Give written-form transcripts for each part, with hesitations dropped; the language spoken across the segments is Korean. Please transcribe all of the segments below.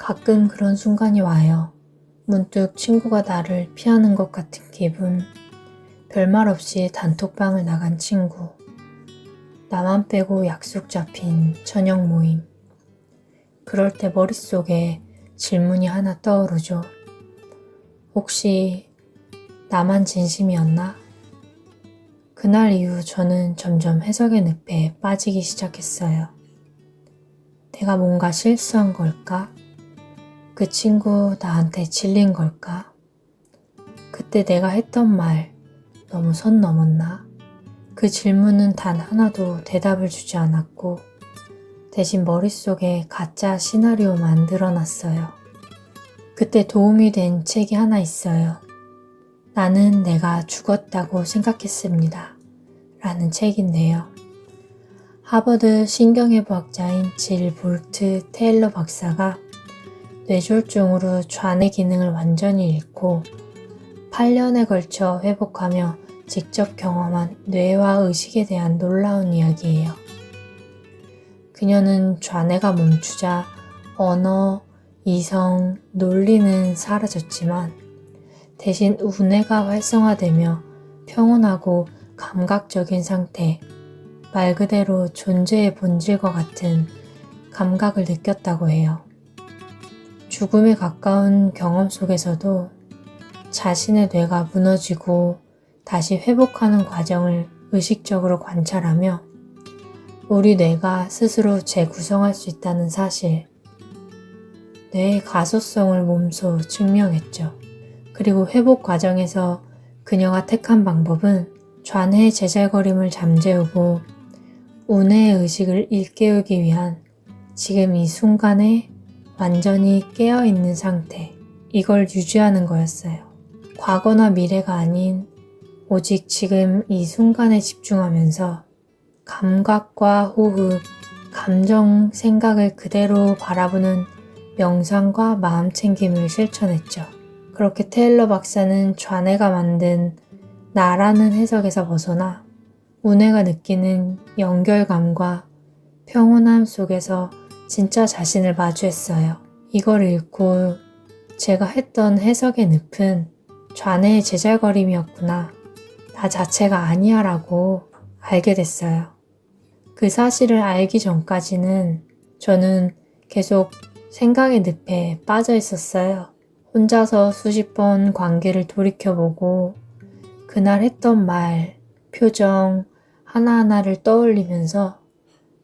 가끔 그런 순간이 와요. 문득 친구가 나를 피하는 것 같은 기분. 별말 없이 단톡방을 나간 친구. 나만 빼고 약속 잡힌 저녁 모임. 그럴 때 머릿속에 질문이 하나 떠오르죠. 혹시 나만 진심이었나? 그날 이후 저는 점점 해석의 늪에 빠지기 시작했어요. 내가 뭔가 실수한 걸까? 그 친구 나한테 질린 걸까? 그때 내가 했던 말 너무 선 넘었나? 그 질문은 단 하나도 대답을 주지 않았고 대신 머릿속에 가짜 시나리오 만들어놨어요. 그때 도움이 된 책이 하나 있어요. 나는 내가 죽었다고 생각했습니다. 라는 책인데요. 하버드 신경해부학자인 질 볼트 테일러 박사가 뇌졸중으로 좌뇌 기능을 완전히 잃고 8년에 걸쳐 회복하며 직접 경험한 뇌와 의식에 대한 놀라운 이야기예요. 그녀는 좌뇌가 멈추자 언어, 이성, 논리는 사라졌지만 대신 우뇌가 활성화되며 평온하고 감각적인 상태, 말 그대로 존재의 본질과 같은 감각을 느꼈다고 해요. 죽음에 가까운 경험 속에서도 자신의 뇌가 무너지고 다시 회복하는 과정을 의식적으로 관찰하며 우리 뇌가 스스로 재구성할 수 있다는 사실, 뇌의 가소성을 몸소 증명했죠. 그리고 회복 과정에서 그녀가 택한 방법은 좌뇌의 제잘거림을 잠재우고 우뇌의 의식을 일깨우기 위한 지금 이 순간에 완전히 깨어있는 상태, 이걸 유지하는 거였어요. 과거나 미래가 아닌 오직 지금 이 순간에 집중하면서 감각과 호흡, 감정, 생각을 그대로 바라보는 명상과 마음챙김을 실천했죠. 그렇게 테일러 박사는 좌뇌가 만든 나라는 해석에서 벗어나 우뇌가 느끼는 연결감과 평온함 속에서 진짜 자신을 마주했어요. 이걸 읽고 제가 했던 해석의 늪은 좌뇌의 제잘거림이었구나. 나 자체가 아니야 라고 알게 됐어요. 그 사실을 알기 전까지는 저는 계속 생각의 늪에 빠져 있었어요. 혼자서 수십 번 관계를 돌이켜보고 그날 했던 말, 표정 하나하나를 떠올리면서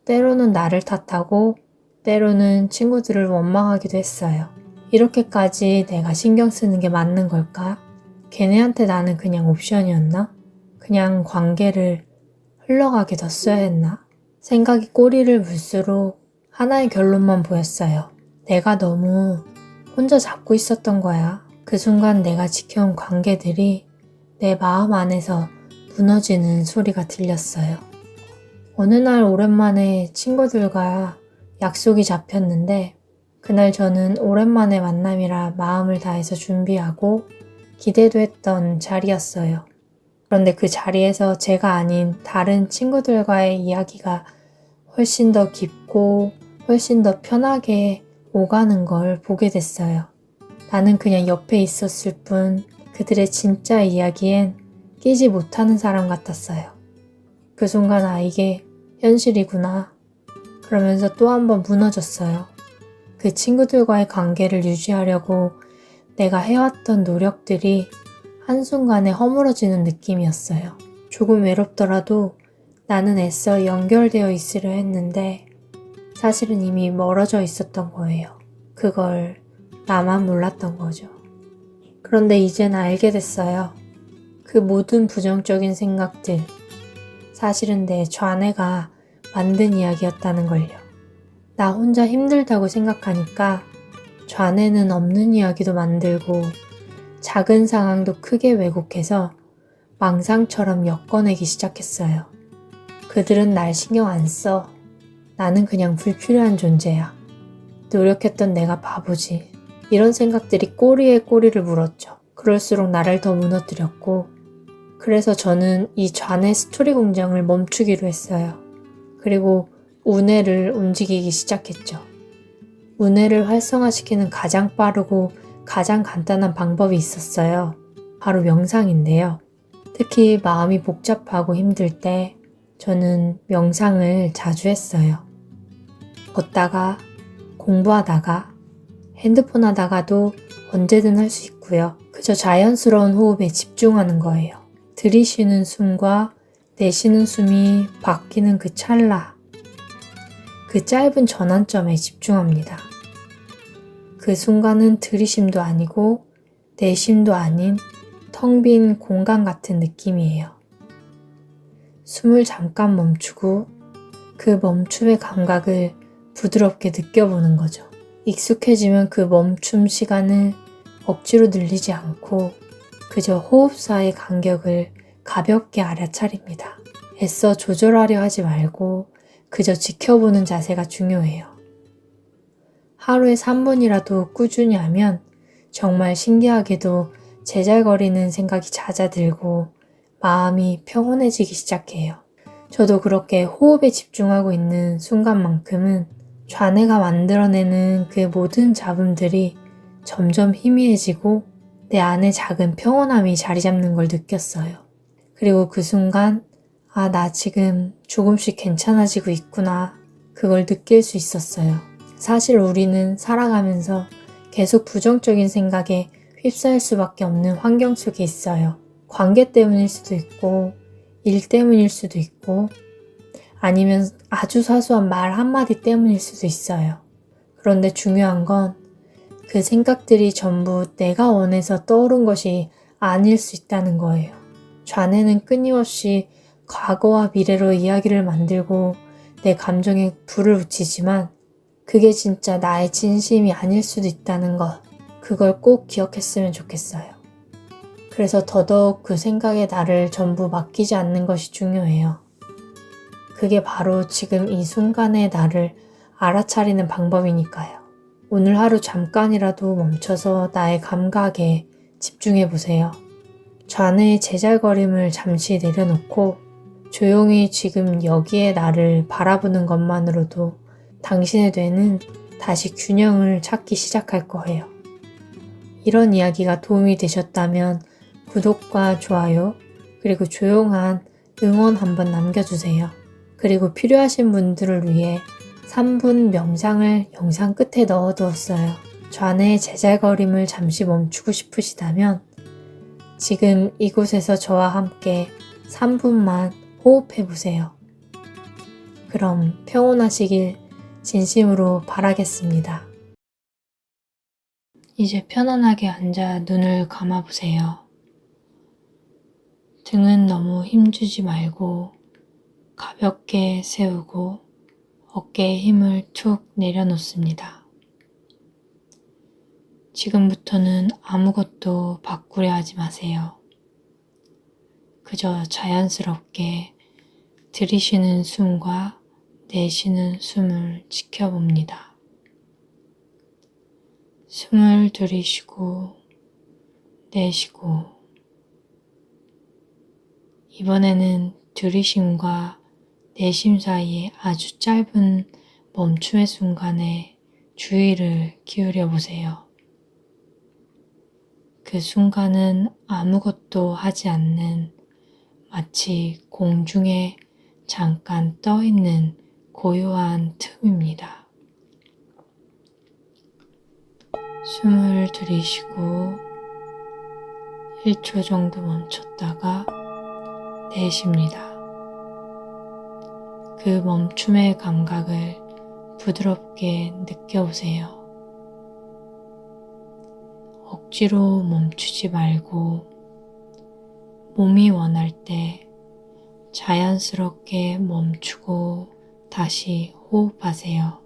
때로는 나를 탓하고 때로는 친구들을 원망하기도 했어요. 이렇게까지 내가 신경 쓰는 게 맞는 걸까? 걔네한테 나는 그냥 옵션이었나? 그냥 관계를 흘러가게 뒀어야 했나? 생각이 꼬리를 물수록 하나의 결론만 보였어요. 내가 너무 혼자 잡고 있었던 거야. 그 순간 내가 지켜온 관계들이 내 마음 안에서 무너지는 소리가 들렸어요. 어느 날 오랜만에 친구들과 약속이 잡혔는데 그날 저는 오랜만에 만남이라 마음을 다해서 준비하고 기대도 했던 자리였어요. 그런데 그 자리에서 제가 아닌 다른 친구들과의 이야기가 훨씬 더 깊고 훨씬 더 편하게 오가는 걸 보게 됐어요. 나는 그냥 옆에 있었을 뿐 그들의 진짜 이야기엔 끼지 못하는 사람 같았어요. 그 순간 이게 현실이구나. 그러면서 또 한 번 무너졌어요. 그 친구들과의 관계를 유지하려고 내가 해왔던 노력들이 한순간에 허물어지는 느낌이었어요. 조금 외롭더라도 나는 애써 연결되어 있으려 했는데 사실은 이미 멀어져 있었던 거예요. 그걸 나만 몰랐던 거죠. 그런데 이젠 알게 됐어요. 그 모든 부정적인 생각들, 사실은 내 좌뇌가 만든 이야기였다는 걸요. 나 혼자 힘들다고 생각하니까 좌뇌는 없는 이야기도 만들고 작은 상황도 크게 왜곡해서 망상처럼 엮어내기 시작했어요. 그들은 날 신경 안 써. 나는 그냥 불필요한 존재야. 노력했던 내가 바보지. 이런 생각들이 꼬리에 꼬리를 물었죠. 그럴수록 나를 더 무너뜨렸고 그래서 저는 이 좌뇌 스토리 공장을 멈추기로 했어요. 그리고 우뇌를 움직이기 시작했죠. 우뇌를 활성화시키는 가장 빠르고 가장 간단한 방법이 있었어요. 바로 명상인데요. 특히 마음이 복잡하고 힘들 때 저는 명상을 자주 했어요. 걷다가, 공부하다가, 핸드폰 하다가도 언제든 할 수 있고요. 그저 자연스러운 호흡에 집중하는 거예요. 들이쉬는 숨과 내쉬는 숨이 바뀌는 그 찰나, 그 짧은 전환점에 집중합니다. 그 순간은 들이쉼도 아니고 내쉼도 아닌 텅 빈 공간 같은 느낌이에요. 숨을 잠깐 멈추고 그 멈춤의 감각을 부드럽게 느껴보는 거죠. 익숙해지면 그 멈춤 시간을 억지로 늘리지 않고 그저 호흡 사이의 간격을 가볍게 알아차립니다. 애써 조절하려 하지 말고 그저 지켜보는 자세가 중요해요. 하루에 3분이라도 꾸준히 하면 정말 신기하게도 제잘거리는 생각이 잦아들고 마음이 평온해지기 시작해요. 저도 그렇게 호흡에 집중하고 있는 순간만큼은 좌뇌가 만들어내는 그 모든 잡음들이 점점 희미해지고 내 안에 작은 평온함이 자리 잡는 걸 느꼈어요. 그리고 그 순간 나 지금 조금씩 괜찮아지고 있구나. 그걸 느낄 수 있었어요. 사실 우리는 살아가면서 계속 부정적인 생각에 휩싸일 수밖에 없는 환경 속에 있어요. 관계 때문일 수도 있고, 일 때문일 수도 있고, 아니면 아주 사소한 말 한마디 때문일 수도 있어요. 그런데 중요한 건 그 생각들이 전부 내가 원해서 떠오른 것이 아닐 수 있다는 거예요. 좌뇌는 끊임없이 과거와 미래로 이야기를 만들고 내 감정에 불을 붙이지만 그게 진짜 나의 진심이 아닐 수도 있다는 것, 그걸 꼭 기억했으면 좋겠어요. 그래서 더더욱 그 생각에 나를 전부 맡기지 않는 것이 중요해요. 그게 바로 지금 이 순간의 나를 알아차리는 방법이니까요. 오늘 하루 잠깐이라도 멈춰서 나의 감각에 집중해 보세요. 좌뇌의 제잘거림을 잠시 내려놓고 조용히 지금 여기에 나를 바라보는 것만으로도 당신의 뇌는 다시 균형을 찾기 시작할 거예요. 이런 이야기가 도움이 되셨다면 구독과 좋아요, 그리고 조용한 응원 한번 남겨주세요. 그리고 필요하신 분들을 위해 3분 명상을 영상 끝에 넣어두었어요. 좌뇌의 제잘거림을 잠시 멈추고 싶으시다면 지금 이곳에서 저와 함께 3분만 호흡해보세요. 그럼 평온하시길 진심으로 바라겠습니다. 이제 편안하게 앉아 눈을 감아보세요. 등은 너무 힘주지 말고 가볍게 세우고 어깨에 힘을 툭 내려놓습니다. 지금부터는 아무것도 바꾸려 하지 마세요. 그저 자연스럽게 들이쉬는 숨과 내쉬는 숨을 지켜봅니다. 숨을 들이쉬고 내쉬고 이번에는 들이쉼과 내쉼 사이에 아주 짧은 멈춤의 순간에 주의를 기울여 보세요. 그 순간은 아무것도 하지 않는 마치 공중에 잠깐 떠 있는 고요한 틈입니다. 숨을 들이쉬고 1초 정도 멈췄다가 내쉽니다. 그 멈춤의 감각을 부드럽게 느껴보세요. 억지로 멈추지 말고 몸이 원할 때 자연스럽게 멈추고 다시 호흡하세요.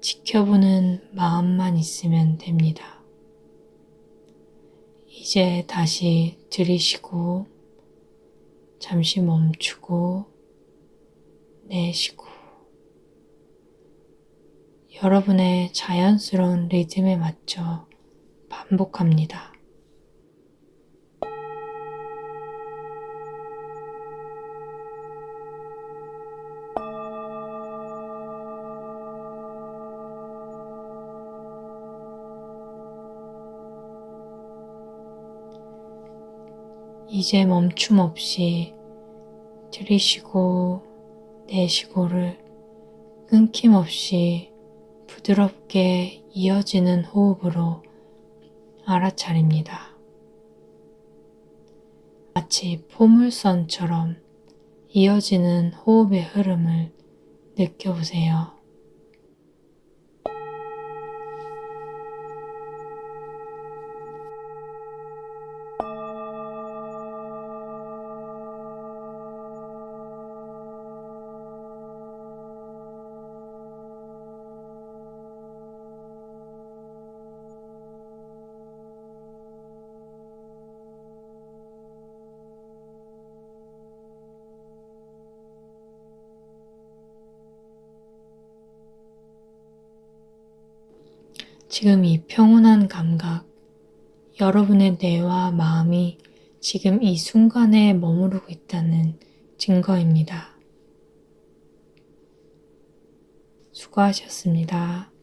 지켜보는 마음만 있으면 됩니다. 이제 다시 들이쉬고 잠시 멈추고 내쉬고 여러분의 자연스러운 리듬에 맞춰 반복합니다. 이제 멈춤 없이 들이쉬고 내쉬고를 끊김없이 부드럽게 이어지는 호흡으로 알아차립니다. 마치 포물선처럼 이어지는 호흡의 흐름을 느껴보세요. 지금 이 평온한 감각, 여러분의 뇌와 마음이 지금 이 순간에 머무르고 있다는 증거입니다. 수고하셨습니다.